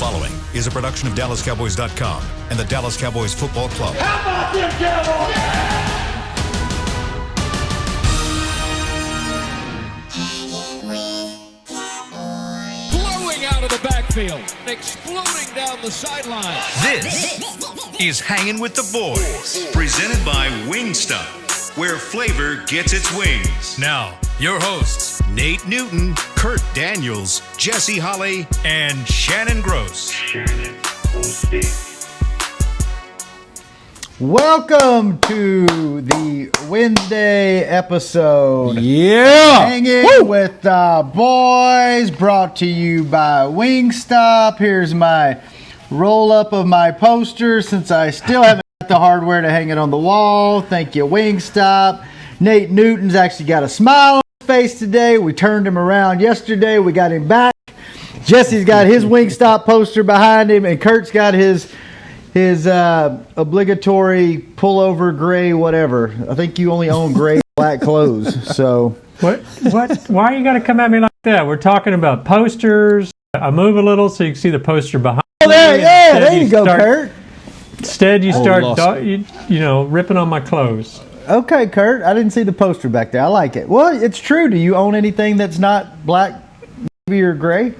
following is a production of DallasCowboys.com and the Dallas Cowboys Football Club. How about them Cowboys? Blowing out of the backfield, exploding down the sideline. This is Hangin' with the Boys, presented by Wingstop, where flavor gets its wings. Now, your hosts, Nate Newton, Kurt Daniels, Jesse Holley, and Shannon Gross. Welcome to the Wednesday episode. Yeah. Hanging with the Boys, brought to you by Wingstop. Here's my roll-up of my poster since I still haven't got the hardware to hang it on the wall. Thank you, Wingstop. Nate Newton's actually got a smile on his face today. We turned him around yesterday. We got him back. Jesse's got his Wingstop poster behind him, and Kurt's got his obligatory pullover gray whatever. I think you only own gray black clothes. So What? Why you got to come at me like that? We're talking about posters. I move a little so you can see the poster behind. oh, there, me. yeah, Instead there you go, Kurt. Instead, you Oh, start, ripping on my clothes. Okay, Kurt. I didn't see the poster back there. I like it. Well, it's true. Do you own anything that's not black, navy, or gray?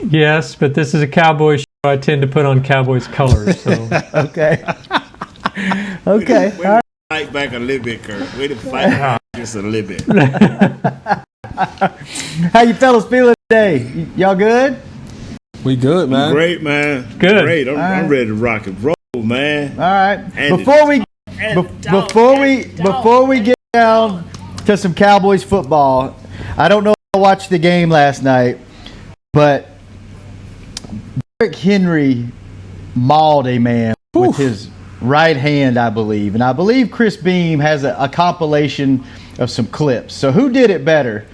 Yes, but this is a Cowboys show. I tend to put on Cowboys colors. So. Okay. Okay. Way to fight back a little bit, Kurt. Way to fight back just a little bit. How you fellas feeling today? Y'all good? We good, man. Great, man. Good. Great. I'm right. ready to rock and roll, man. All right. And Before we get down to some Cowboys football, I don't know if I watched the game last night, but Derrick Henry mauled a man with his right hand, I believe. And I believe Chris Beam has a compilation of some clips. So who did it better?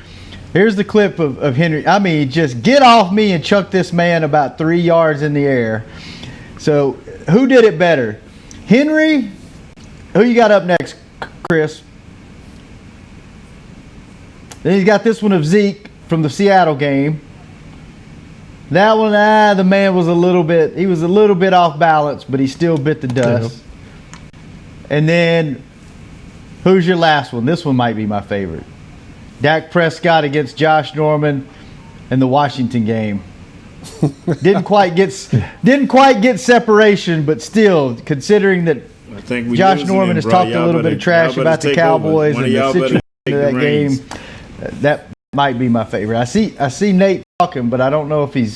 Here's the clip of Henry. I mean, just get off me and chuck this man about 3 yards in the air. So who did it better? Henry? Who you got up next, Chris? Then he's got this one of Zeke from the Seattle game. That one, the man was a little bit off balance, but he still bit the dust. Yeah. And then, who's your last one? This one might be my favorite. Dak Prescott against Josh Norman in the Washington game. Didn't quite get separation, but still, considering that I think Josh Norman has talked a little bit of trash about the Cowboys and the situation of that game, that might be my favorite. I see Nate talking, but I don't know if we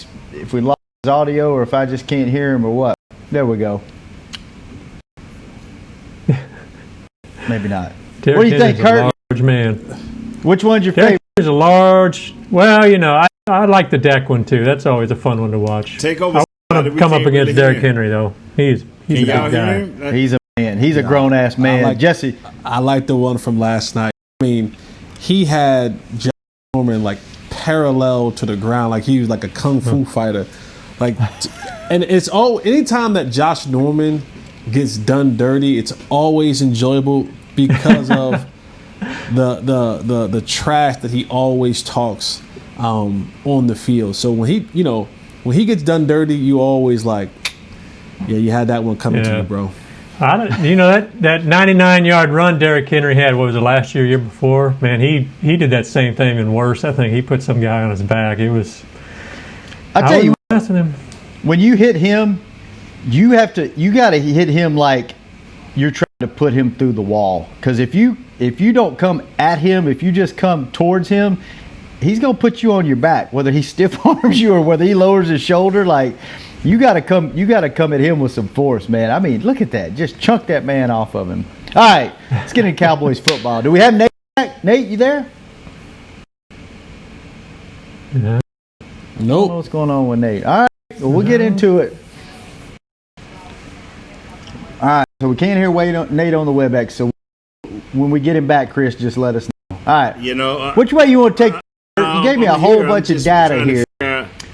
lost his audio or if I just can't hear him or what. There we go. Maybe not. Derrick What do you think, Kurt? Large man. Which one's your Derrick favorite? is a large. Well, I like the Dak one too. That's always a fun one to watch. Take over. I want to come up against Derrick Henry though. He's a big guy. He's a man. He's a grown-ass man. Jesse. I like the one from last night. I mean, he had Josh Norman like parallel to the ground, like he was like a kung fu fighter. Like, and it's anytime that Josh Norman gets done dirty, it's always enjoyable because of the trash that he always talks on the field. So when he gets done dirty, you always like, yeah, you had that one coming to you, bro. That 99-yard run Derrick Henry had, what was it, last year before? Man, he did that same thing and worse. I think he put some guy on his back. It was. I tell you, him. When you hit him, you got to hit him like you're trying to put him through the wall. Because if you don't come at him, if you just come towards him, he's gonna put you on your back. Whether he stiff arms you or whether he lowers his shoulder, like. You gotta come at him with some force, man. I mean, look at that. Just chunk that man off of him. All right, let's get into Cowboys football. Do we have Nate back? Nate, you there? Yeah. I don't know what's going on with Nate. All right, well, we'll get into it. All right, so we can't hear Nate on the WebEx. So when we get him back, Chris, just let us know. All right. Which way you want to take? You gave me a whole bunch of data here.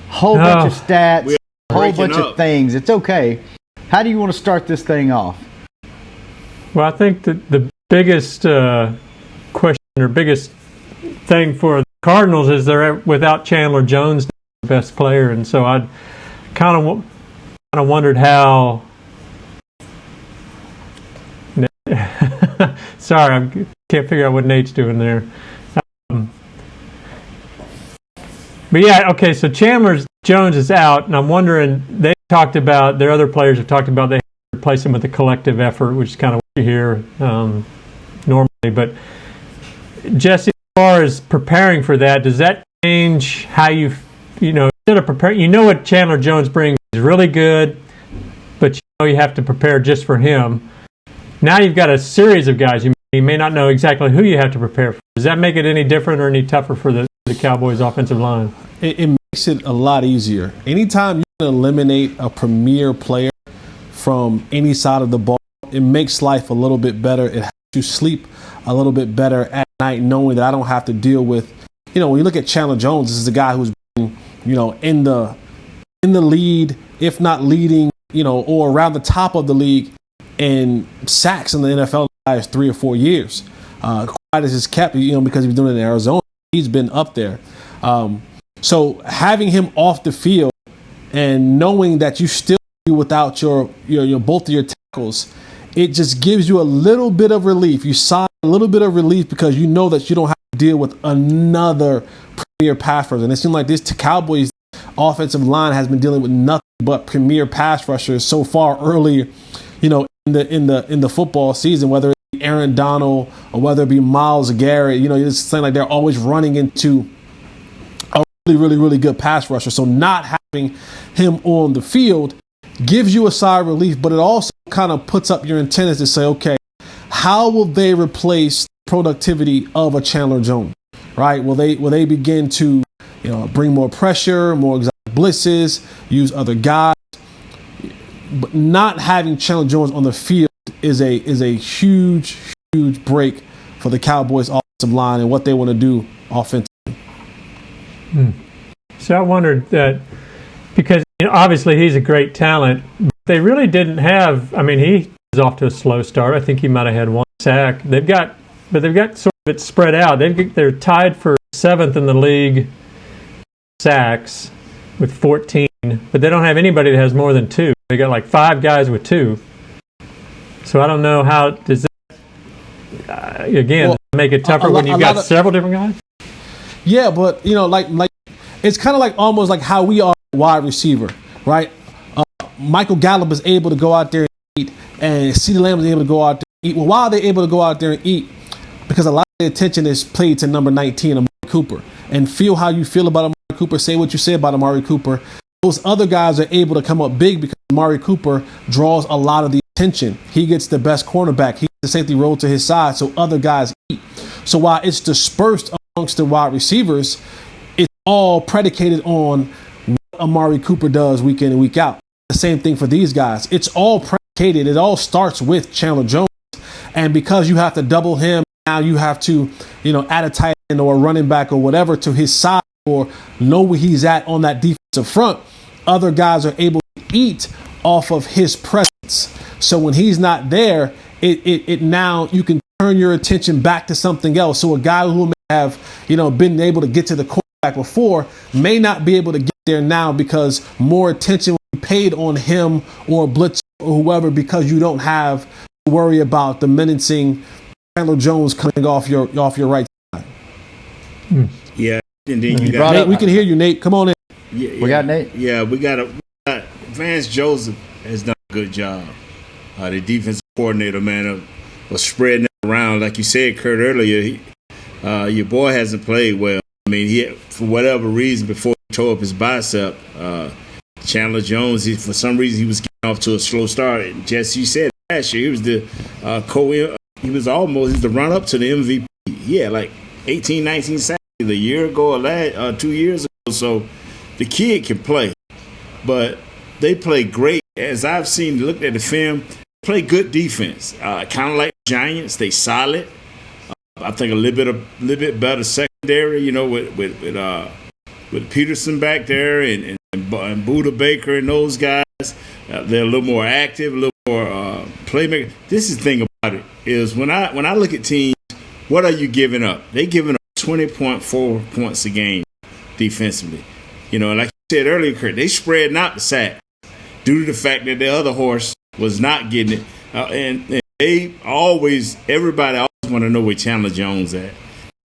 Whole bunch of stats. A whole bunch of things. It's okay. How do you want to start this thing off? Well, I think the biggest question or biggest thing for the Cardinals is they're without Chandler Jones, the best player, and so I'd kind of wondered how. Sorry, I can't figure out what Nate's doing there. But yeah, okay. So Chandler Jones is out, and I'm wondering. They talked about their other players have talked about they have to replace him with a collective effort, which is kind of what you hear normally. But Jesse, as far as preparing for that, does that change how you instead of prepare? You know what Chandler Jones brings is really good, but you have to prepare just for him. Now you've got a series of guys. You may not know exactly who you have to prepare for. Does that make it any different or any tougher for the Cowboys offensive line? It makes it a lot easier. Anytime you can eliminate a premier player from any side of the ball, it makes life a little bit better. It helps you sleep a little bit better at night, knowing that I don't have to deal with, when you look at Chandler Jones, this is a guy who's been, in the lead, if not leading, or around the top of the league in sacks in the NFL in the last 3 or 4 years. Quite as is kept, because he was doing it in Arizona, he's been up there. So having him off the field and knowing that you still be without your both of your tackles, it just gives you a little bit of relief. You sigh a little bit of relief because you know that you don't have to deal with another premier pass rusher. And it seems like this Cowboys offensive line has been dealing with nothing but premier pass rushers so far early, in the football season, whether it be Aaron Donald or whether it be Myles Garrett. It's saying like they're always running into a really, really, really good pass rusher. So not having him on the field gives you a sigh of relief, but it also kind of puts up your antennas to say, okay, how will they replace the productivity of a Chandler Jones, right? Will they begin to, bring more pressure, more exotic blitzes, use other guys? But not having Chandler Jones on the field is a huge, huge break for the Cowboys offensive line and what they want to do offensively. So I wondered that because obviously he's a great talent, but they really didn't have. I mean, he was off to a slow start. I think he might have had 1 sack. They've got sort of it spread out. They're tied for 7th in the league sacks with 14, but they don't have anybody that has more than 2. They got like 5 guys with 2. So I don't know how does that make it tougher when you've got several different guys. Yeah, but like it's kind of like almost like how we are wide receiver, right? Michael Gallup is able to go out there and eat, and CeeDee Lamb is able to go out there and eat. Well, why are they able to go out there and eat? Because a lot of the attention is played to number 19, Amari Cooper, and feel how you feel about Amari Cooper. Say what you say about Amari Cooper. Those other guys are able to come up big because Amari Cooper draws a lot of the attention. He gets the best cornerback. He gets the safety roll to his side, so other guys eat. So while it's dispersed amongst the wide receivers, it's all predicated on what Amari Cooper does week in and week out. The same thing for these guys. It's all predicated. It all starts with Chandler Jones. And because you have to double him, now you have to, add a tight end or a running back or whatever to his side or know where he's at on that defensive front. Other guys are able to eat off of his presence. So when he's not there, it now you can turn your attention back to something else. So a guy who may have, been able to get to the quarterback before may not be able to get there now because more attention will be paid on him or blitz or whoever because you don't have to worry about the menacing Chandler Jones coming off your right side. Yeah, and then you got Nate. We can hear you, Nate. Come on in. Yeah, we got Nate. Yeah, we got Vance Joseph has done a good job. The defensive coordinator, man, was spreading it around. Like you said, Kurt, earlier, your boy hasn't played well. I mean, he for whatever reason, before he tore up his bicep, Chandler Jones, for some reason, he was getting off to a slow start. And Jesse, you said last year, he was the he was the run-up to the MVP. Yeah, like 18, 19 sacks a year ago or 2 years ago. So the kid can play. But they play great. As I've seen, looked at the film, play good defense. Kind of like Giants, they solid. I think a little bit better secondary, with Peterson back there and Buda Baker and those guys. They're a little more active, a little more playmaker. This is the thing about it is when I look at teams, what are you giving up? They're giving up 20.4 points a game defensively. Like you said earlier, Kurt, they spread out the sack due to the fact that the other horse was not getting it. And everybody always want to know where Chandler Jones at.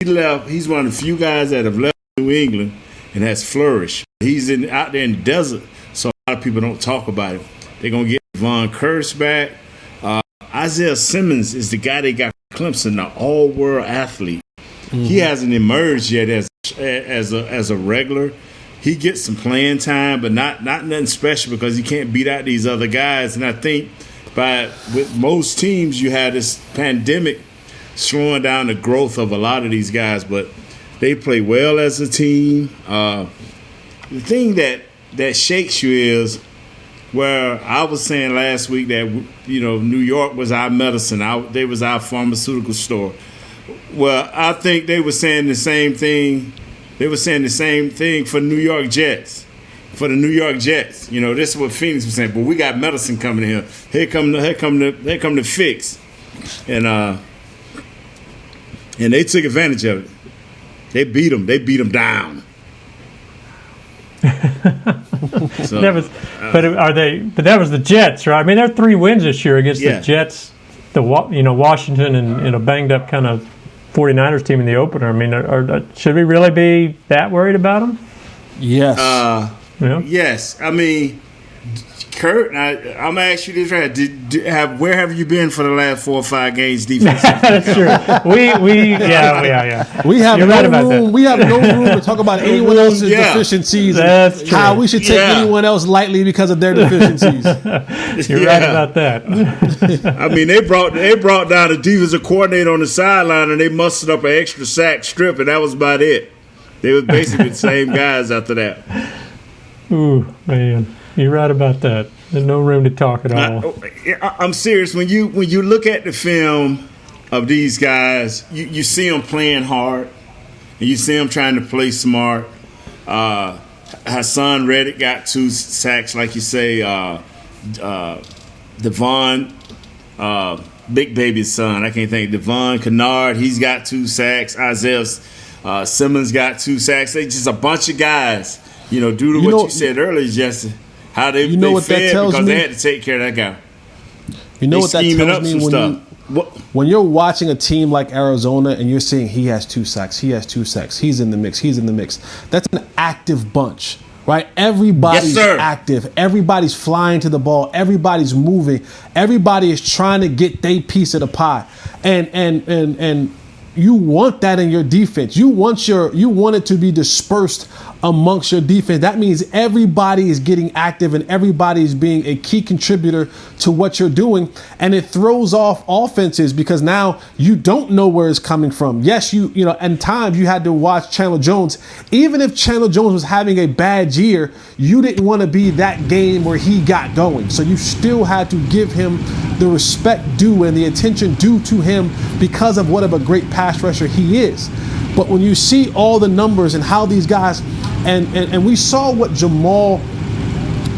He's one of the few guys that have left New England and has flourished. He's out there in the desert, so a lot of people don't talk about him. They're going to get Von Curse back. Isaiah Simmons is the guy they got from Clemson, the all-world athlete. Mm-hmm. He hasn't emerged yet as a regular. He gets some playing time, but not nothing special because he can't beat out these other guys. And I think with most teams, you had this pandemic slowing down the growth of a lot of these guys, but they play well as a team. The thing that shakes you is where I was saying last week that New York was our medicine, they was our pharmaceutical store. Well, I think they were saying the same thing. They were saying the same thing for New York Jets. For the New York Jets, this is what Phoenix was saying. But we got medicine coming here. Here come the fix, and they took advantage of it. They beat them. They beat them down. So, that was the Jets, right? I mean, they're 3 wins this year against the Jets, Washington, and a banged up kind of 49ers team in the opener. I mean, should we really be that worried about them? Yes. Yes. I mean, Kurt, I'm gonna ask you this right. Where have you been for the last 4 or 5 games defensively? That's true. We have no room. We have no room to talk about anyone else's deficiencies. That's true. How we should take anyone else lightly because of their deficiencies. You're right about that. I mean, they brought down a defensive coordinator on the sideline and they mustered up an extra sack strip, and that was about it. They were basically the same guys after that. Ooh, man. You're right about that. There's no room to talk at all. I'm serious. When you look at the film of these guys, you see them playing hard, and you see them trying to play smart. Hassan Reddick got 2 sacks, like you say. Devon, Big Baby's son, I can't think. Devon Kennard, he's got 2 sacks. Isaiah Simmons got 2 sacks. They just a bunch of guys. Due to what you said earlier, Jesse. How they fed because they had to take care of that guy. You know what that tells me when you're watching a team like Arizona and you're seeing he has 2 sacks, he's in the mix. That's an active bunch, right? Everybody's active. Everybody's flying to the ball. Everybody's moving. Everybody is trying to get their piece of the pie. And you want that in your defense. You want it to be dispersed amongst your defense. That means everybody is getting active and everybody is being a key contributor to what you're doing. And it throws off offenses because now you don't know where it's coming from. Yes, and times you had to watch Chandler Jones. Even if Chandler Jones was having a bad year, you didn't want to be that game where he got going. So you still had to give him the respect due and the attention due to him because of what of a great pass rusher he is. But when you see all the numbers and how these guys, and we saw what Jamal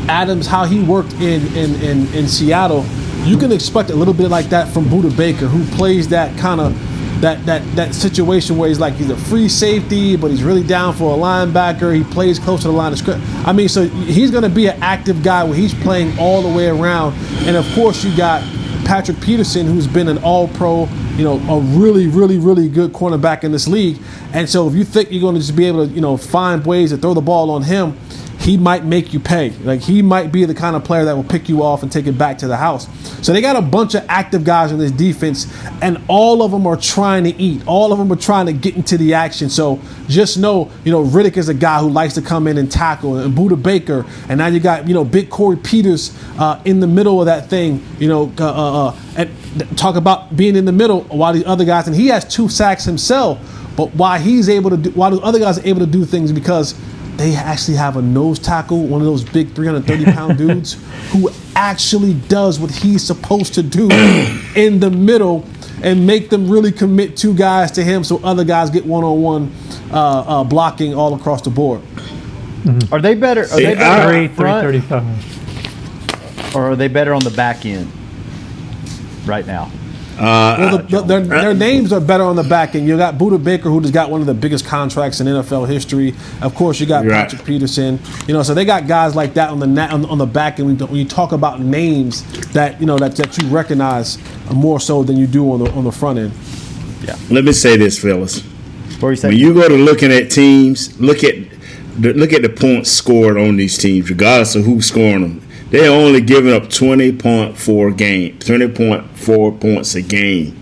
Adams, how he worked in Seattle, you can expect a little bit like that from Budda Baker, who plays that kind of that situation where he's a free safety, but he's really down for a linebacker. He plays close to the line of scrimmage. I mean, so he's going to be an active guy where he's playing all the way around. And of course, you got Patrick Peterson, who's been an all-pro, a really, really, really good cornerback in this league. And so if you think you're going to just be able to, find ways to throw the ball on him, he might make you pay. He might be the kind of player that will pick you off and take it back to the house. So they got a bunch of active guys in this defense, and all of them are trying to eat. All of them are trying to get into the action. So just know, Riddick is a guy who likes to come in and tackle, and Budda Baker, and now you got, big Corey Peters in the middle of that thing, and talk about being in the middle while the other guys, and he has 2 sacks himself, but while the other guys are able to do things because they actually have a nose tackle, one of those big 330-pound dudes who actually does what he's supposed to do in the middle and make them really commit 2 guys to him so other guys get one-on-one blocking all across the board. Mm-hmm. Are they better? Are they better 335. Or are they better on the back end right now? Their names are better on the back end. You got Buda Baker, who just got one of the biggest contracts in NFL history. Of course, you got Patrick Peterson. So they got guys like that on the back end. When you talk about names that that you recognize more so than you do on the front end. Yeah. Let me say this, fellas. When you go to looking at teams, look at the points scored on these teams, regardless of who's scoring them. They're only giving up 20.4 points a game.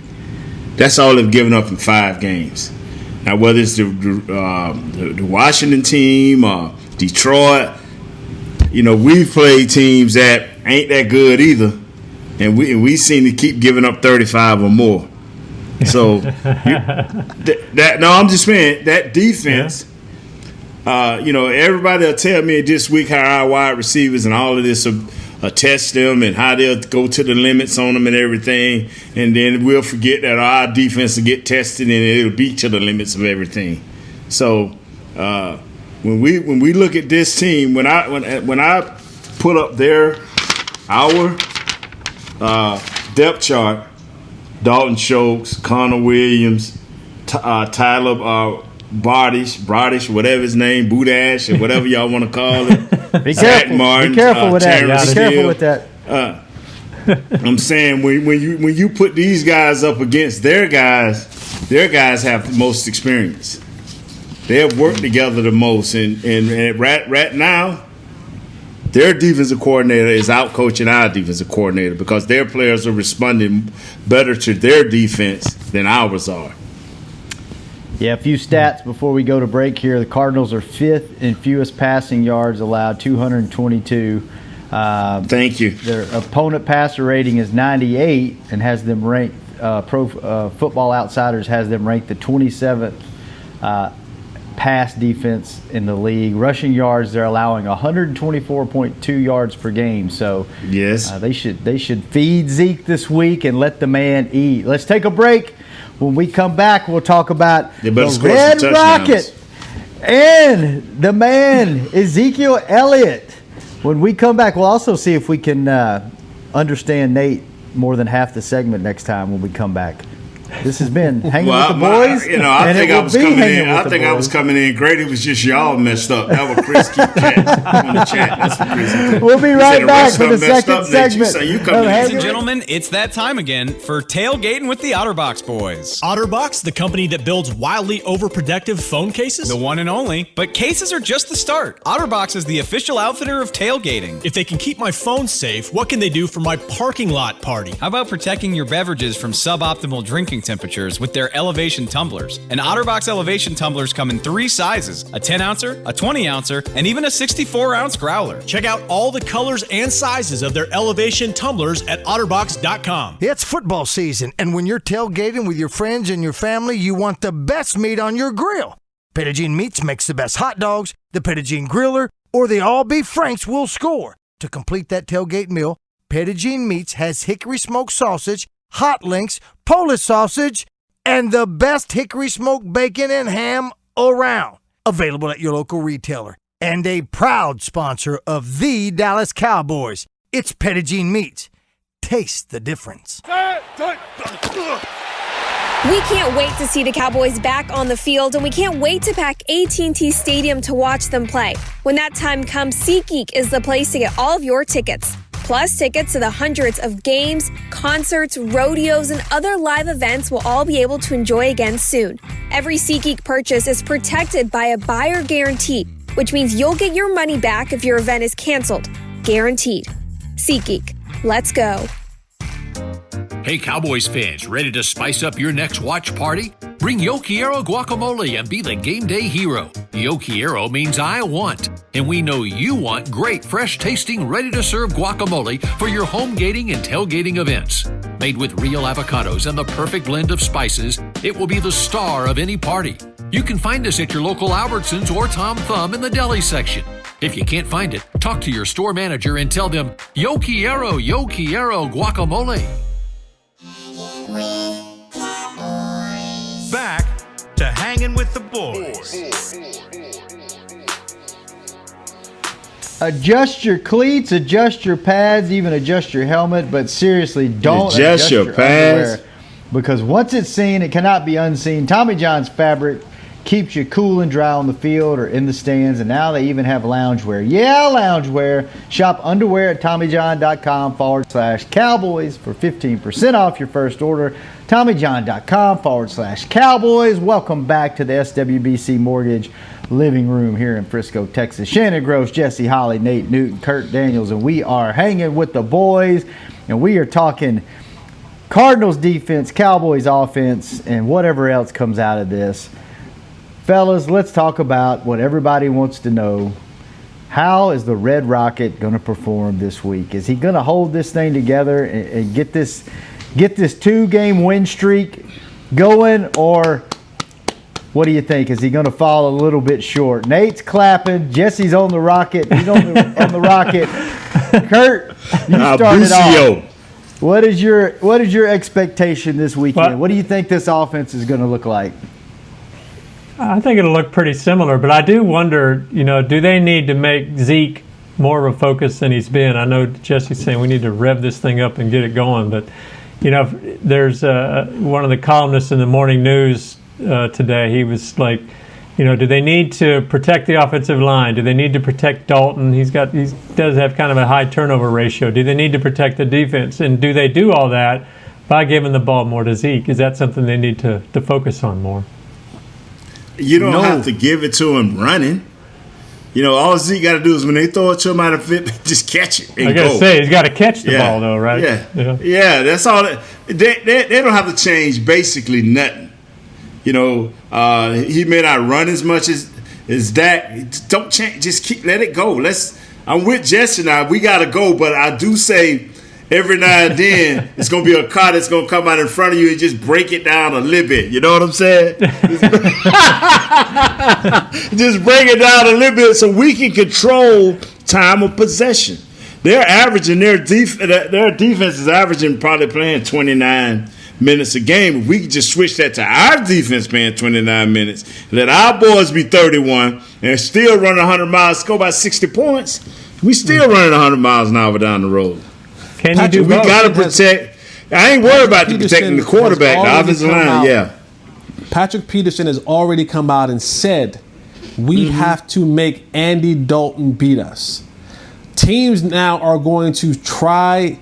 That's all they've given up in 5 games. Now, whether it's the Washington team or Detroit, we've played teams that ain't that good either, and we seem to keep giving up 35 or more. So, I'm just saying that defense. Everybody will tell me this week how our wide receivers and all of this will test them and how they'll go to the limits on them and everything. And then we'll forget that our defense will get tested and it'll be to the limits of everything. So when we look at this team, when I put up our depth chart, Dalton Schultz, Connor Williams, Tyler Bradish, whatever his name, Budash, or whatever y'all want to call it. Be careful. Martin, be careful with that. Terrence Be careful Steele. with that. I'm saying when you put these guys up against their guys have the most experience. They have worked together the most, and right now, their defensive coordinator is out coaching our defensive coordinator because their players are responding better to their defense than ours are. Yeah, a few stats before we go to break here. The Cardinals are 5th in fewest passing yards allowed, 222. Thank you. Their opponent passer rating is 98 and has them ranked, Football Outsiders has them ranked the 27th pass defense in the league. Rushing yards, they're allowing 124.2 yards per game. So yes, they should feed Zeke this week and let the man eat. Let's take a break. When we come back, we'll talk about the Red Rocket and the man, Ezekiel Elliott. When we come back, we'll also see if we can understand Nate more than half the segment next time when we come back. This has been Hanging with the Boys. I think I was coming in great. It was just y'all messed up. That was Chris keep chatting on the chat. That's what Chris did. We'll be right back for the second segment. Ladies and gentlemen, it's that time again for Tailgating with the OtterBox Boys. OtterBox, the company that builds wildly overprotective phone cases? The one and only. But cases are just the start. OtterBox is the official outfitter of tailgating. If they can keep my phone safe, what can they do for my parking lot party? How about protecting your beverages from suboptimal drinking temperatures with their elevation tumblers? And OtterBox elevation tumblers come in 3 sizes: a 10-ouncer, a 20-ouncer, and even a 64-ounce growler. Check out all the colors and sizes of their elevation tumblers at otterbox.com. It's football season, and when you're tailgating with your friends and your family, you want the best meat on your grill. Pettigene Meats makes the best hot dogs, the Pettigene Griller, or the all-beef Franks will score. To complete that tailgate meal, Pettigene Meats has hickory smoked sausage, hot links, Polish sausage, and the best hickory smoked bacon and ham around. Available at your local retailer. And a proud sponsor of the Dallas Cowboys. It's Pettigene Meats. Taste the difference. We can't wait to see the Cowboys back on the field, and we can't wait to pack AT&T Stadium to watch them play. When that time comes, SeatGeek is the place to get all of your tickets. Plus, tickets to the hundreds of games, concerts, rodeos, and other live events we'll all be able to enjoy again soon. Every SeatGeek purchase is protected by a buyer guarantee, which means you'll get your money back if your event is canceled. Guaranteed. SeatGeek. Let's go. Hey, Cowboys fans, ready to spice up your next watch party? Bring Yo Quiero guacamole and be the game day hero. Yo Quiero means I want, and we know you want great, fresh-tasting, ready-to-serve guacamole for your home gating and tailgating events. Made with real avocados and the perfect blend of spices, it will be the star of any party. You can find us at your local Albertsons or Tom Thumb in the deli section. If you can't find it, talk to your store manager and tell them, Yo Quiero guacamole. Back to Hanging with the Boys. Adjust your cleats, adjust your pads, even adjust your helmet, but seriously, don't adjust your pads. underwear. because once it's seen, it cannot be unseen. Tommy John's fabric keeps you cool and dry on the field or in the stands, and now they even have loungewear. Yeah, loungewear. Shop underwear at TommyJohn.com/Cowboys for 15% off your first order. TommyJohn.com/Cowboys. Welcome back to the SWBC Mortgage Living Room here in Frisco, Texas. Shannon Gross, Jesse Holly, Nate Newton, Kurt Daniels, and we are hanging with the boys, and we are talking Cardinals defense, Cowboys offense, and whatever else comes out of this. Fellas, let's talk about what everybody wants to know. How is the Red Rocket going to perform this week? Is he going to hold this thing together and get this 2-game win streak going, or what do you think? Is he going to fall a little bit short? Nate's clapping. Jesse's on the Rocket. He's on the Rocket. Kurt, you started off. What is your expectation this weekend? What do you think this offense is going to look like? I think it'll look pretty similar, but I do wonder, do they need to make Zeke more of a focus than he's been? I know Jesse's saying we need to rev this thing up and get it going, but, there's one of the columnists in the morning news today. He was like, do they need to protect the offensive line? Do they need to protect Dalton? He does have kind of a high turnover ratio. Do they need to protect the defense? And do they do all that by giving the ball more to Zeke? Is that something they need to focus on more? You don't have to give it to him running. All Zeke got to do is when they throw it to him out of fit, just catch it and go. He's got to catch the ball, though, right? Yeah. That's all. They don't have to change basically nothing. He may not run as much as Dak. Don't change. Just let it go. I'm with Jesse now. We got to go, but I do say every now and then it's going to be a car that's going to come out in front of you and just break it down a little bit. You know what I'm saying? Just break it down a little bit so we can control time of possession. They're averaging their defense is averaging probably playing 29 minutes a game. If we could just switch that to our defense playing 29 minutes, let our boys be 31 and still run 100 miles, score by 60 points, we still running 100 miles an hour down the road. Can you do we both? got to protect. I ain't worried about protecting the quarterback, the offensive line. Yeah. Patrick Peterson has already come out and said we have to make Andy Dalton beat us. Teams now are going to try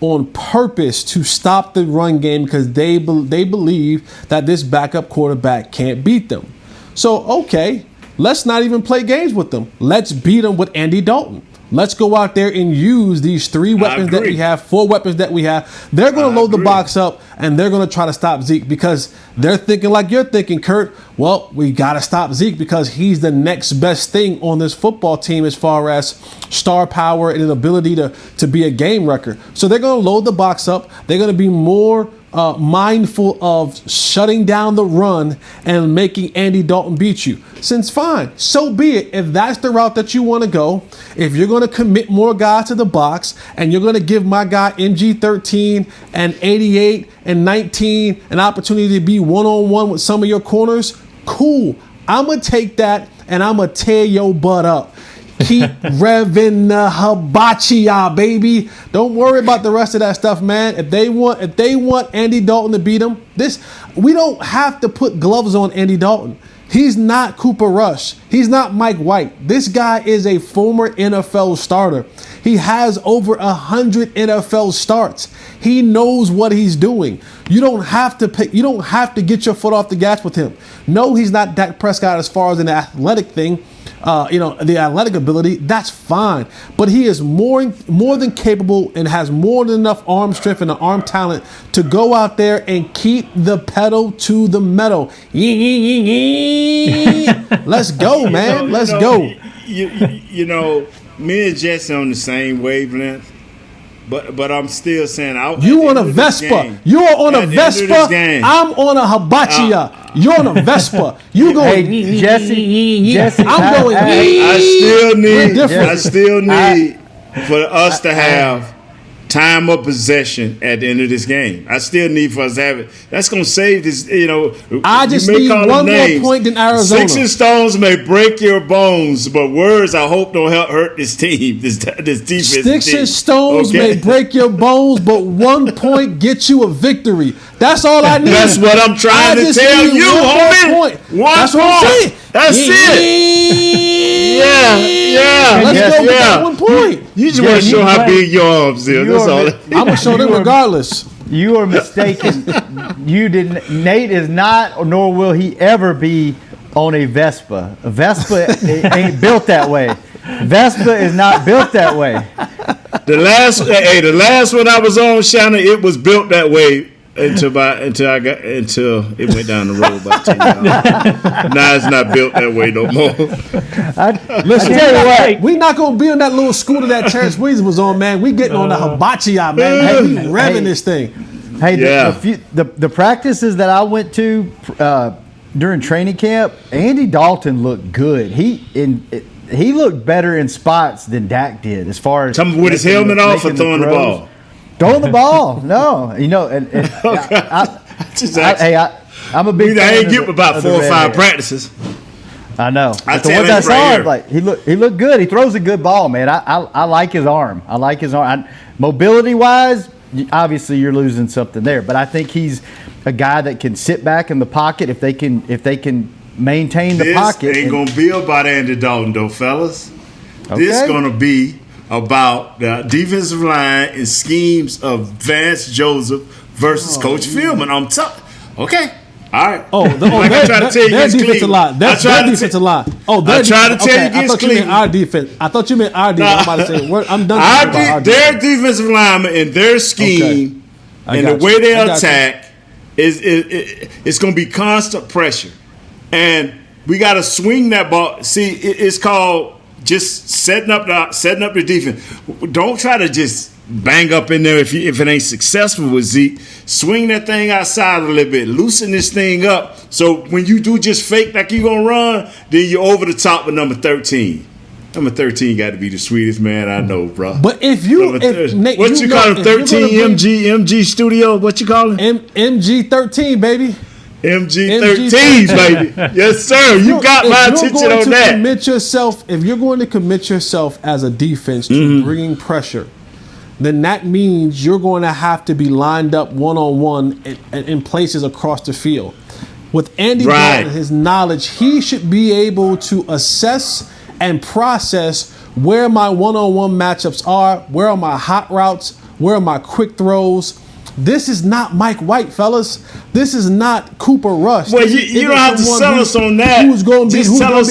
on purpose to stop the run game because they believe that this backup quarterback can't beat them. So, okay, let's not even play games with them. Let's beat them with Andy Dalton. Let's go out there and use these 3 weapons that we have, 4 weapons that we have. They're going to load the box up, and they're going to try to stop Zeke because they're thinking like you're thinking, Kurt. Well, we got to stop Zeke because he's the next best thing on this football team as far as star power and an ability to be a game wrecker. So they're going to load the box up. They're going to be more mindful of shutting down the run and making Andy Dalton beat you. Since fine, so be it. If that's the route that you want to go, if you're going to commit more guys to the box and you're going to give my guy MG13 and 88 and 19 an opportunity to be one-on-one with some of your corners, cool. I'm going to take that and I'm going to tear your butt up. Keep revving the hibachi, baby. Don't worry about the rest of that stuff, man. If they want Andy Dalton to beat them, we don't have to put gloves on Andy Dalton. He's not Cooper Rush. He's not Mike White. This guy is a former NFL starter. He has over 100 NFL starts. He knows what he's doing. You don't have to get your foot off the gas with him. No, he's not Dak Prescott as far as an athletic thing. The athletic ability, that's fine. But he is more than capable and has more than enough arm strength and arm talent to go out there and keep the pedal to the metal. Let's go, man. Let's go. Me and Jesse on the same wavelength. But I'm still saying you on a Vespa. You are on a Vespa. I'm on a hibachi. You're on a Vespa. You going? Hey, Jesse. I'm going. I still need for us to have time of possession at the end of this game. I still need for us to have it. That's going to save this, I just need one more point than Arizona. Sticks and stones may break your bones, but words I hope don't hurt this team, this defense. Sticks and stones may break your bones, but 1 point gets you a victory. That's all I need. That's what I'm trying to tell you, homie. That's what I'm saying. That's it. Yeah. Let's go with that 1 point. You just want to show how big your arms are. That's all. I'm going to show them regardless. You are mistaken. Nate is not, nor will he ever be on a Vespa. A Vespa ain't built that way. Vespa is not built that way. The last one I was on, Shannon, it was built that way until it went down the road about 10 miles. Now it's not built that way no more. Listen, tell you what, we not gonna be on that little scooter that Terrence Williams was on, man. We getting on the hibachi out, man. Hey, we revving this thing. Hey, the practices that I went to during training camp, Andy Dalton looked good. He looked better in spots than Dak did, as far as with his helmet off or throwing the ball. Throwing the ball, no, I'm a big. I ain't get about 4 or 5 practices. I know. But the ones I saw, he looked good. He throws a good ball, man. I like his arm. Mobility wise, obviously you're losing something there, but I think he's a guy that can sit back in the pocket if they can maintain the pocket. This ain't gonna be about Andy Dalton, though, fellas. Okay. This gonna be about the defensive line and schemes of Vance Joseph versus Coach Philman. I'm okay. All right. I tried to tell you against defense a lot. Their defense a lot. I tried to tell you against Cleveland. Our defense. I thought you meant our defense. I'm about to say, I'm done. Their defensive linemen and their scheme and the way they attack it's going to be constant pressure, and we got to swing that ball. See, it's called just setting up the defense. Don't try to just bang up in there if it ain't successful with Zeke. Swing that thing outside a little bit. Loosen this thing up. So when you do just fake like you're going to run, then you're over the top with number 13. Number 13 got to be the sweetest man I know, bro. But if you... what you call him? 13 MG Studio? What you call him? MG 13, baby. MG13, baby. Yes, sir. You got my attention on that. If you're going to commit yourself as a defense to bringing pressure, then that means you're going to have to be lined up one-on-one in places across the field. With Andy Dalton and his knowledge, he should be able to assess and process where my one-on-one matchups are, where are my hot routes, where are my quick throws. This is not Mike White, fellas. This is not Cooper Rush. Well, you don't have to sell us on that. Who's going to be tell us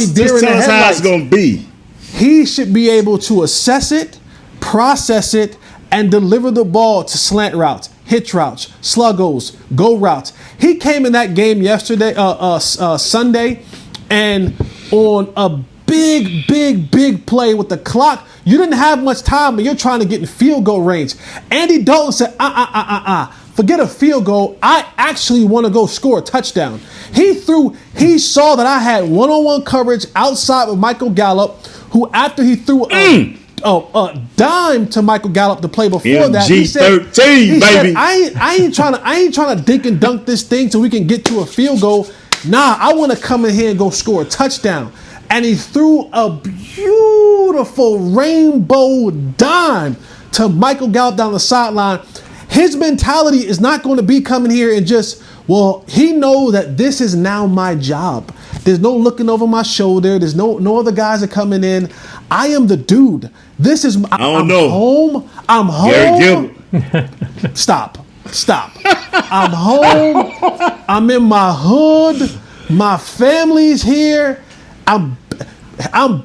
how it's going to be. He should be able to assess it, process it, and deliver the ball to slant routes, hitch routes, sluggos, go routes. He came in that game yesterday, Sunday, and on a big play with the clock, you didn't have much time, but you're trying to get in field goal range. Andy Dalton said, forget a field goal. I actually want to go score a touchdown. He saw that I had one-on-one coverage outside with Michael Gallup, who after he threw a dime to Michael Gallup the play before that, he said, baby. I ain't trying to dink and dunk this thing so we can get to a field goal. Nah, I want to come in here and go score a touchdown. And he threw a beautiful rainbow dime to Michael Gallup down the sideline. His mentality is not going to be coming here and just, he knows that this is now my job. There's no looking over my shoulder. There's no other guys are coming in. I am the dude. This is, I'm home. Stop. I'm home. I'm in my hood. My family's here. I'm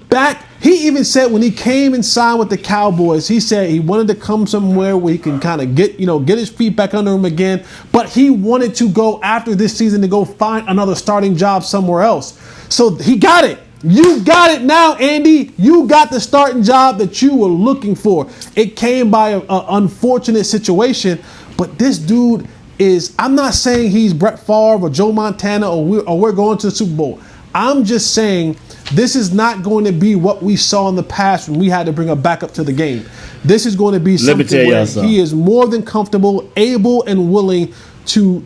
back. He even said when he came and signed with the Cowboys, he said he wanted to come somewhere where he can kind of get his feet back under him again. But he wanted to go after this season to go find another starting job somewhere else. So he got it. You got it now, Andy. You got the starting job that you were looking for. It came by an unfortunate situation, but this dude is, I'm not saying he's Brett Favre or Joe Montana or we're going to the Super Bowl. I'm just saying this is not going to be what we saw in the past when we had to bring a backup to the game. This is going to be something where he is more than comfortable, able, and willing to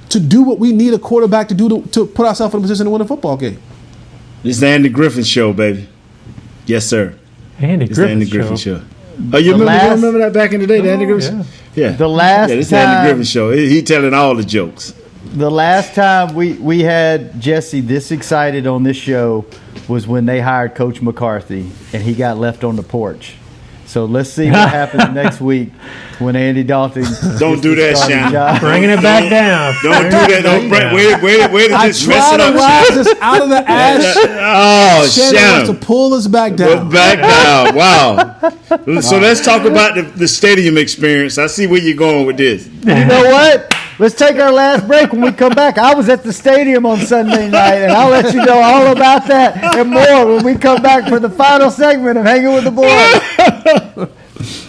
do what we need a quarterback to do to put ourselves in a position to win a football game. This is the Andy Griffin Show, baby. Yes, sir. Andy Griffin Show. Oh, you remember that back in the day, the Andy Griffin Show? Yeah. This is the Andy Griffin Show. He telling all the jokes. The last time we had Jesse this excited on this show was when they hired Coach McCarthy, and he got left on the porch. So let's see what happens next week when Andy Dalton. Don't do that, Shannon. Bringing it back down. Don't do that. Don't wait to just mess it up. Rise us out of the ash. Oh, Shannon wants to pull us back down. Back down. Wow. So let's talk about the stadium experience. I see where you're going with this. You know what? Let's take our last break. When we come back, I was at the stadium on Sunday night, and I'll let you know all about that and more when we come back for the final segment of Hanging with the Boys.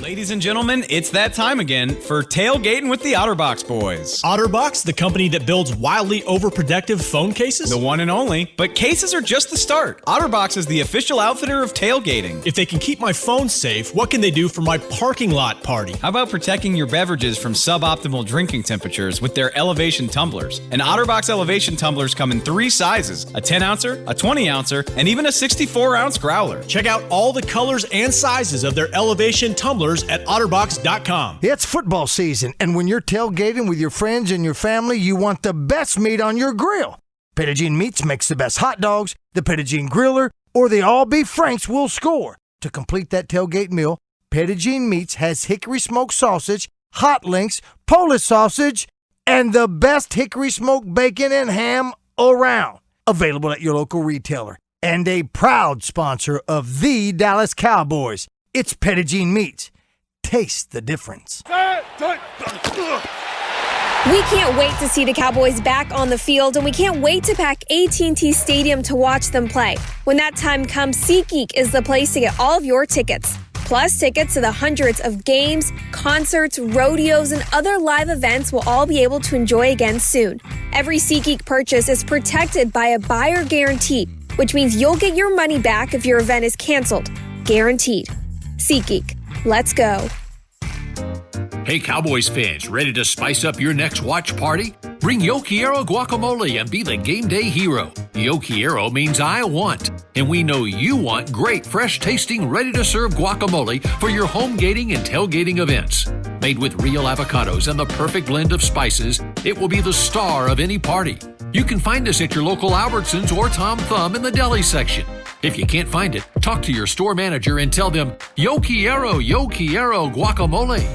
Ladies and gentlemen, it's that time again for Tailgating with the OtterBox Boys. OtterBox, the company that builds wildly overprotective phone cases? The one and only. But cases are just the start. OtterBox is the official outfitter of tailgating. If they can keep my phone safe, what can they do for my parking lot party? How about protecting your beverages from suboptimal drinking temperatures with their elevation tumblers? And OtterBox elevation tumblers come in 3 sizes: a 10-ouncer, a 20-ouncer, and even a 64-ounce growler. Check out all the colors and sizes of their elevation tumblers at otterbox.com. It's football season, and when you're tailgating with your friends and your family, you want the best meat on your grill. Pettigene Meats makes the best hot dogs, the Pettigene Griller, or the all-beef Franks will score. To complete that tailgate meal, Pettigene Meats has hickory smoked sausage, hot links, Polish sausage, and the best hickory smoked bacon and ham around. Available at your local retailer. And a proud sponsor of the Dallas Cowboys. It's Pettigene Meats. Taste the difference. We can't wait to see the Cowboys back on the field, and we can't wait to pack AT&T Stadium to watch them play. When that time comes, SeatGeek is the place to get all of your tickets. Plus, tickets to the hundreds of games, concerts, rodeos, and other live events we'll all be able to enjoy again soon. Every SeatGeek purchase is protected by a buyer guarantee, which means you'll get your money back if your event is canceled. Guaranteed. SeatGeek. Let's go. Hey, Cowboys fans, ready to spice up your next watch party? Bring Yo Quiero guacamole and be the game day hero. Yo Quiero means I want, and we know you want great, fresh-tasting, ready-to-serve guacamole for your home gating and tailgating events. Made with real avocados and the perfect blend of spices, it will be the star of any party. You can find us at your local Albertsons or Tom Thumb in the deli section. If you can't find it, talk to your store manager and tell them, Yo Quiero guacamole.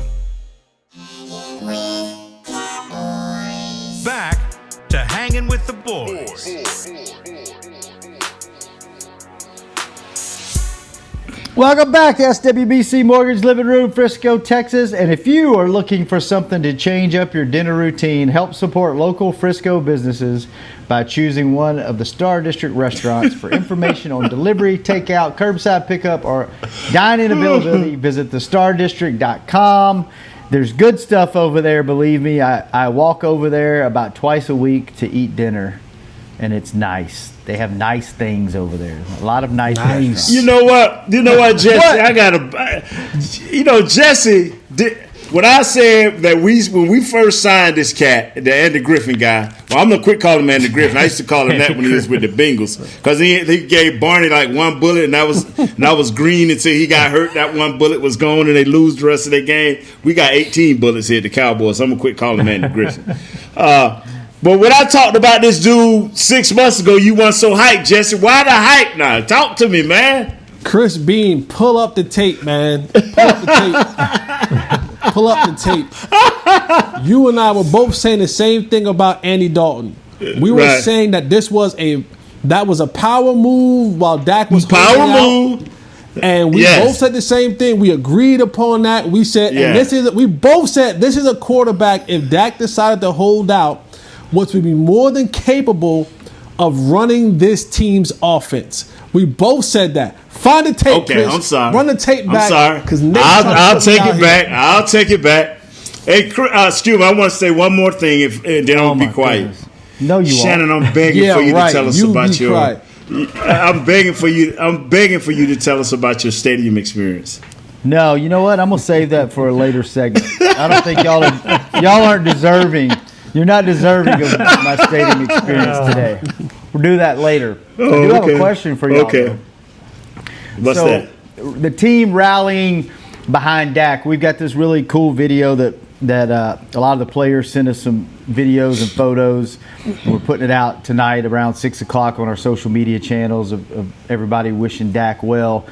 Back to Hanging with the Boys. Welcome back to SWBC Mortgage Living Room, Frisco, Texas. And if you are looking for something to change up your dinner routine, help support local Frisco businesses by choosing one of the Star District restaurants. For information on delivery, takeout, curbside pickup, or dine-in availability, visit thestardistrict.com. There's good stuff over there, believe me. I walk over there about twice a week to eat dinner, and it's nice. They have nice things over there. A lot of nice restaurants. You know what, Jesse? What? Jesse, when I said that when we first signed this cat, the Andy Griffin guy, well, I'm going to quit calling him Andy Griffin. I used to call him that when he was with the Bengals, because he gave Barney like one bullet, and that was green until he got hurt. That one bullet was gone, and they lose the rest of their game. We got 18 bullets here at the Cowboys, so I'm going to quit calling him Andy Griffin. But when I talked about this dude 6 months ago, you weren't so hyped, Jesse. Why the hype now? Talk to me, man. Chris Bean, pull up the tape, man. Pull up the tape. Pull up the tape. You and I were both saying the same thing about Andy Dalton. We were saying that that was a power move while Dak was power move. And we both said the same thing. We agreed upon that. We said, we both said this is a quarterback, if Dak decided to hold out, which would be more than capable of running this team's offense. We both said that. Find the tape, okay, Chris. I'm sorry. Run the tape back. I'm sorry. I'll take it back. I'll take it back. Hey, excuse me. I want to say one more thing, and then I'll be quiet. Goodness. No, you Shannon, I'm begging for you to tell us about I'm begging for you. I'm begging for you to tell us about your stadium experience. No, you know what? I'm gonna save that for a later segment. I don't think y'all aren't deserving. You're not deserving of my stadium experience today. We'll do that later. I do have a question for y'all. Okay. What's that? The team rallying behind Dak. We've got this really cool video that a lot of the players sent us some videos and photos. And we're putting it out tonight around 6 o'clock on our social media channels of everybody wishing Dak well.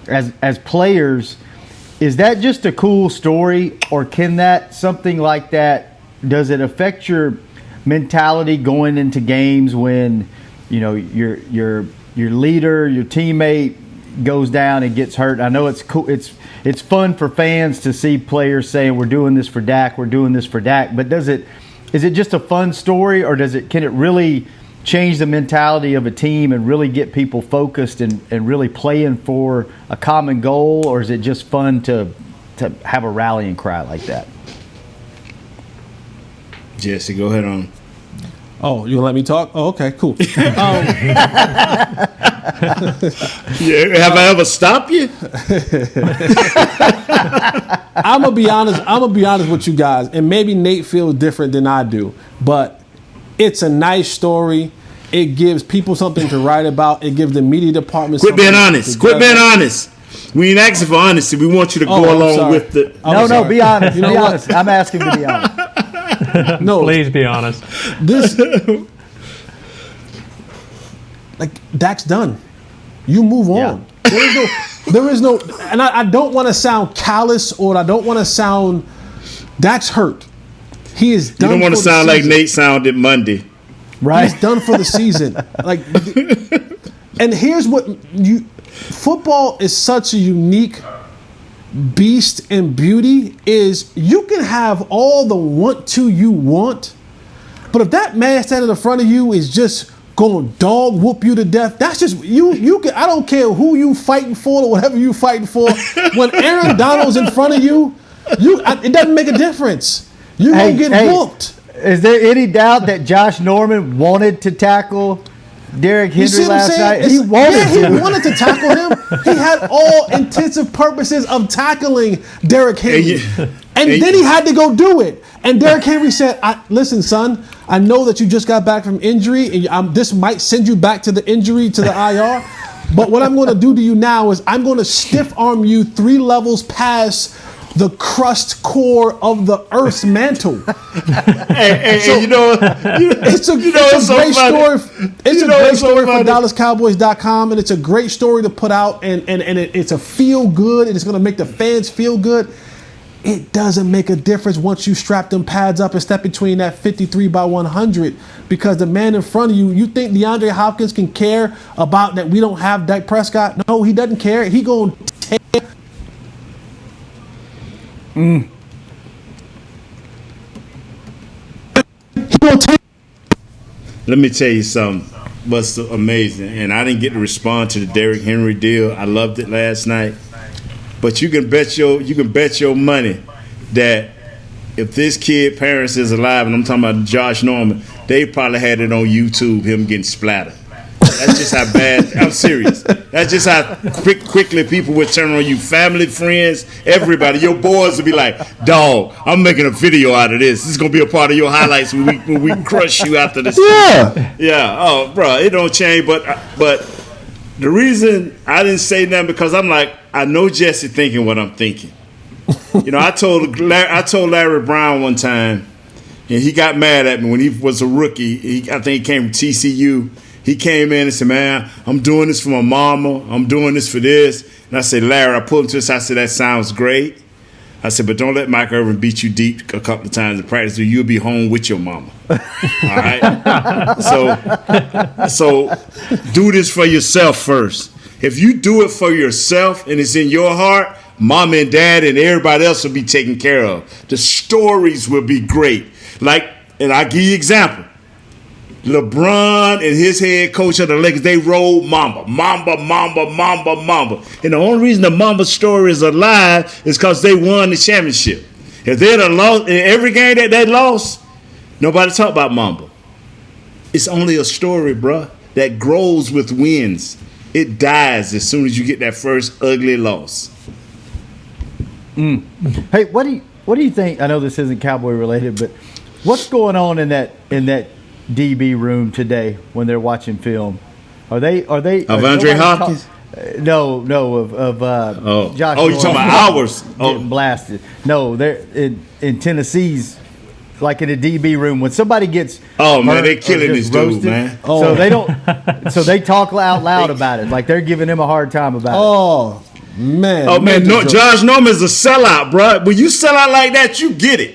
As players, is that just a cool story, or can something like that, does it affect your mentality going into games when, you know, your leader, your teammate goes down and gets hurt? I know it's cool. It's fun for fans to see players saying we're doing this for Dak, we're doing this for Dak. But is it just a fun story, or can it really change the mentality of a team and really get people focused and really playing for a common goal, or is it just fun to have a rallying cry like that? Jesse, go ahead on. Oh, you gonna let me talk? Oh, okay, cool. Yeah, have I ever stopped you? I'm gonna be honest with you guys, and maybe Nate feels different than I do, but it's a nice story. It gives people something to write about. It gives the media department. Quit being honest. Quit being honest. We ain't asking for honesty. We want you to go along with the. No, be honest. Be honest. I'm asking to be honest. No, please be honest. This, like, Dak's done. You move on. Yeah. There is no, and I don't want to sound callous, or I don't want to sound. Dak's hurt. He is done. You don't want to sound like Nate sounded Monday. Right. He's done for the season. Like, and here's what football is such a unique beast and beauty is you can have all the want to you want, but if that man standing in front of you is just going to dog whoop you to death, that's just you can, I don't care who you fighting for or whatever you fighting for. When Aaron Donald's in front of you, it doesn't make a difference. You're going to get whooped. Is there any doubt that Josh Norman wanted to tackle Derrick Henry last night? He wanted to tackle him. He had all intensive purposes of tackling Derrick Henry. And then he had to go do it. And Derrick Henry said, listen, son, I know that you just got back from injury, and this might send you back to the injury, to the IR. But what I'm going to do to you now is I'm going to stiff arm you 3 levels past the crust core of the Earth's mantle. It's a great story. It's a great story for DallasCowboys.com, and it's a great story to put out, and it's a feel good, and it's going to make the fans feel good. It doesn't make a difference once you strap them pads up and step between that 53 by 100, because the man in front of you think DeAndre Hopkins can care about that we don't have Dak Prescott? No, he doesn't care. He going to take. Let me tell you something. What's amazing, and I didn't get to respond to the Derrick Henry deal. I loved it last night, but you can bet your money that if this kid parents is alive, and I'm talking about Josh Norman, they probably had it on YouTube, him getting splattered. That's just how bad. I'm serious. That's just how quickly people would turn on you. Family, friends, everybody. Your boys would be like, "Dog, I'm making a video out of this. This is gonna be a part of your highlights when we crush you after this." Yeah. Oh, bro, it don't change. But the reason I didn't say nothing because I'm like, I know Jesse thinking what I'm thinking. You know, I told Larry Brown one time, and he got mad at me when he was a rookie. I think he came from TCU. He came in and said, "Man, I'm doing this for my mama. I'm doing this for this." And I said, "Larry," I pulled him to the side. I said, "That sounds great." I said, "But don't let Mike Irvin beat you deep a couple of times in practice, or you'll be home with your mama." All right? So do this for yourself first. If you do it for yourself and it's in your heart, mom and dad and everybody else will be taken care of. The stories will be great. And I'll give you an example. LeBron and his head coach of the Lakers, they rolled Mamba. And the only reason the Mamba story is alive is because they won the championship. If they'd have lost in every game that they lost, nobody talk about Mamba. It's only a story, bruh. that grows with wins. It dies as soon as you get that first ugly loss. Hey, what do you think? I know this isn't Cowboy related, but what's going on in that DB room today when they're watching film? Are they of Andre Hopkins? No, of Josh. Oh, you're talking about ours? Getting blasted. No, they're in Tennessee's, like in a DB room when somebody gets. Oh man, they're killing this dude, man. Oh. So they don't. So they talk out loud about it, like they're giving him a hard time about it. Oh man. Oh man, no, Josh Norman's a sellout, bro. When you sell out like that, you get it.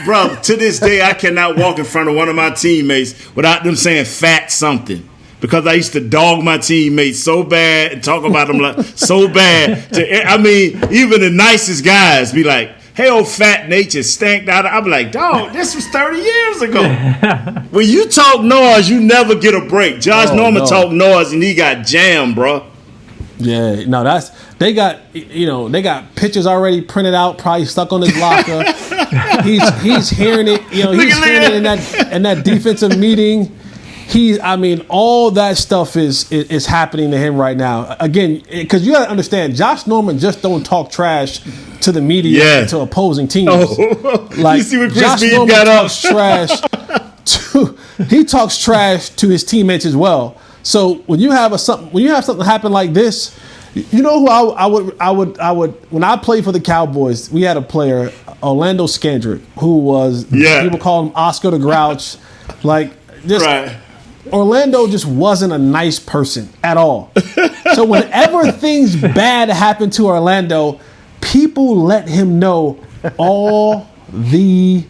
Bro, to this day, I cannot walk in front of one of my teammates without them saying fat something. Because I used to dog my teammates so bad and talk about them like so bad. I mean, even the nicest guys be like, hey, old fat nature stank out. I'm like, dog, this was 30 years ago. When you talk noise, you never get a break. Josh Norman talked noise and he got jammed, bro. Yeah, no, they got pictures already printed out, probably stuck on his locker. he's hearing it, he's hearing it in that defensive meeting. All that stuff is happening to him right now. Again, because you got to understand, Josh Norman just don't talk trash to the media and to opposing teams. Oh. Like, you see what Chris Josh Bean Norman got talks trash. He talks trash to his teammates as well. So when you have something happen like this, you know who I would when I played for the Cowboys, we had a player, Orlando Scandrick, who was people call him Oscar the Grouch, like just. Right. Orlando just wasn't a nice person at all. So whenever things bad happen to Orlando, people let him know all the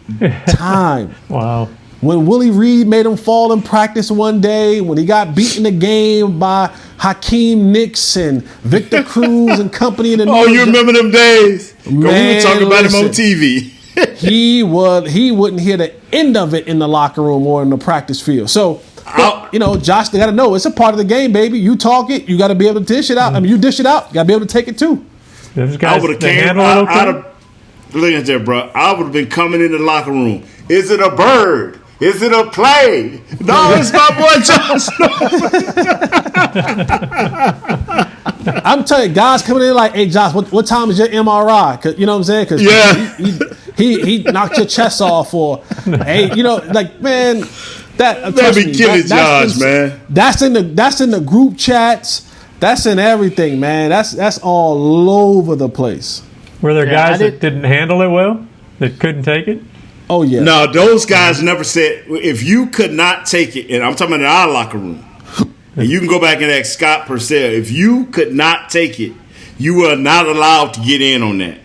time. Wow. When Willie Reed made him fall in practice one day, when he got beaten in the game by Hakeem Nicks and Victor Cruz and company in the Oh, you remember them days? Man, we were talking about him on TV. he wouldn't hear the end of it in the locker room or in the practice field. So Josh, they got to know it's a part of the game, baby. You talk it, you got to be able to dish it out. I mean, you dish it out, you got to be able to take it too. Those guys, I would have came look at that, bro. I would have been coming in the locker room. Is it a bird? Is it a play? No, it's my boy Josh. I'm telling you, guys coming in like, hey, Josh, what time is your MRI? Cause, you know what I'm saying? Because he knocked your chest off, or hey, man. That be killing Josh, man. That's in the group chats. That's in everything, man. That's all over the place. Were there guys that didn't handle it well? That couldn't take it? Oh yeah. No, those guys never said if you could not take it. And I'm talking about in our locker room. And you can go back and ask Scott Purcell. If you could not take it, you were not allowed to get in on that.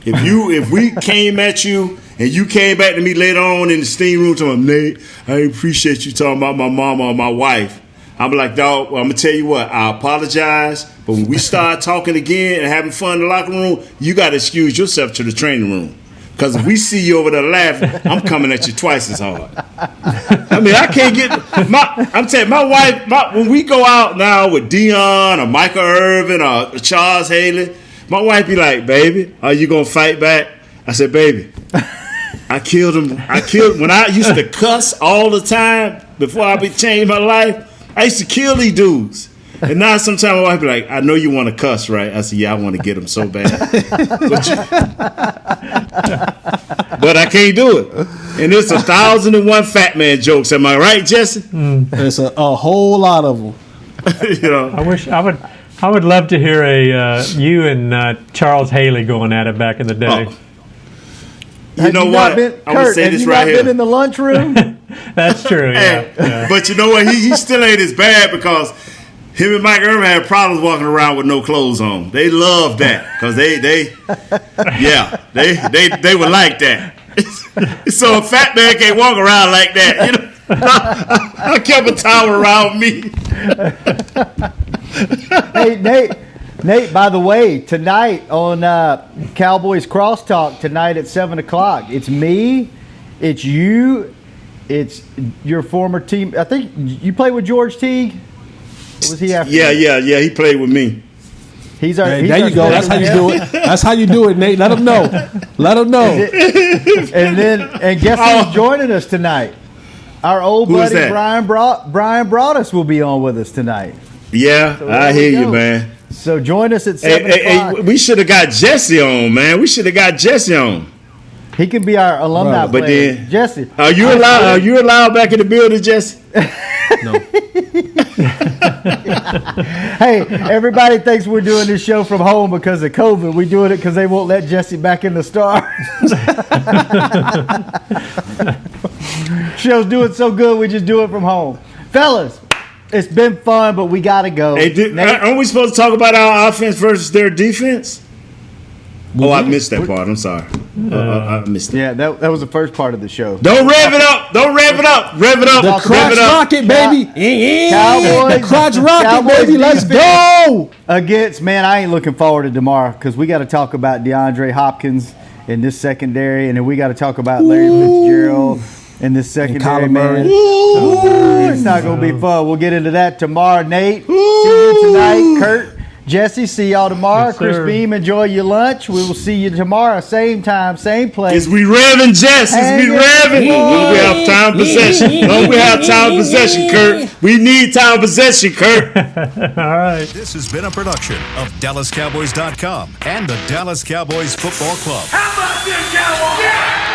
If we came at you. And you came back to me later on in the steam room talking, Nate, I appreciate you talking about my mama or my wife. I'm like, dog, well, I'm going to tell you what, I apologize. But when we start talking again and having fun in the locker room, you got to excuse yourself to the training room. Because if we see you over there laughing, I'm coming at you twice as hard. I mean, I can't get I'm telling you, my wife, when we go out now with Dion or Michael Irvin or Charles Haley, my wife be like, baby, are you going to fight back? I said, baby. I killed him. When I used to cuss all the time before I changed my life, I used to kill these dudes. And now sometimes my wife be like, I know you want to cuss, right? I said, yeah, I want to get them so bad. But I can't do it. And it's 1,001 fat man jokes. Am I right, Jesse? There's a whole lot of them. I would love to hear you and Charles Haley going at it back in the day. Oh. You know what? I'm going to say this right here. Have you not been in the lunchroom? That's true, yeah. But you know what? He still ain't as bad because him and Mike Irvin had problems walking around with no clothes on. They love that because they would like that. So a fat man can't walk around like that. I kept a towel around me. Hey, Nate, by the way, tonight on Cowboys Crosstalk, tonight at 7 o'clock, it's me, it's you, it's your former team. I think you played with George Teague? Or was he after you? Yeah, he played with me. There you go. That's how you do it. That's how you do it, Nate. Let them know. And guess who's joining us tonight? Our old Who is buddy that? Brian Broadus will be on with us tonight. Yeah, So I hear you, man. So join us at 7 o'clock. We should have got Jesse on, man. We should have got Jesse on. He can be our alumni But player. then, Jesse. Are you allowed back in the building, Jesse? No. Hey, everybody thinks we're doing this show from home because of COVID. We're doing it because they won't let Jesse back in the Stars. Show's doing so good, we just do it from home. Fellas, it's been fun, but we got to go. Hey, aren't we supposed to talk about our offense versus their defense? I missed that part. I'm sorry. I missed it. Yeah, that was the first part of the show. Don't rev it up. Don't rev it up. Rev it up. The crotch rocket, baby. Cowboys. The crotch rocket, Cowboys baby. Let's defense go. Against, man, I ain't looking forward to tomorrow because we got to talk about DeAndre Hopkins in this secondary, and then we got to talk about Larry Fitzgerald in this secondary, man. It's not going to be fun. We'll get into that tomorrow. Nate, see you tonight. Kurt, Jesse, see y'all tomorrow. Yes, Chris sir. Beam, enjoy your lunch. We will see you tomorrow, same time, same place. Is we revving, Jess? Is we revving? Don't we have time possession? Don't we have time possession, Kurt? We need time possession, Kurt. All right. This has been a production of DallasCowboys.com and the Dallas Cowboys Football Club. How about this, Cowboys? Yeah!